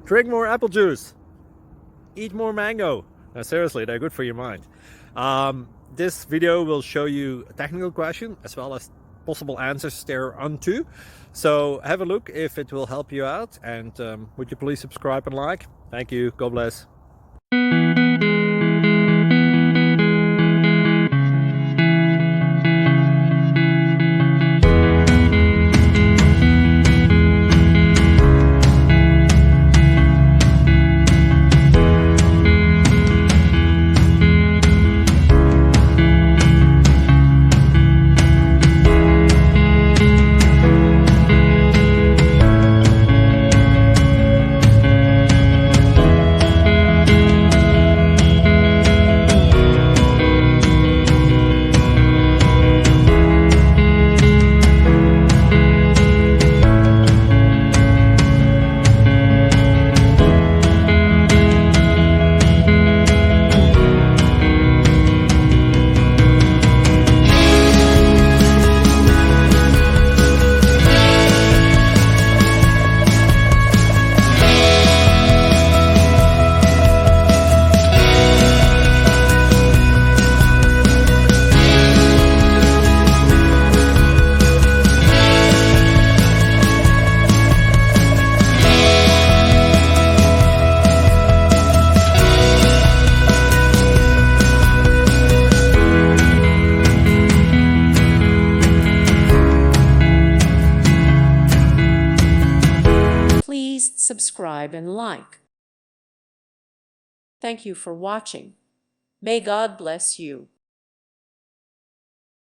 Drink more apple juice. Eat more mango. No, seriously, they're good for your mind. This video will show you a technical question as well as possible answers thereunto. So have a look if it will help you out, and would you please subscribe and like? Thank you. God bless. Please subscribe and like. Thank you for watching. May God bless you.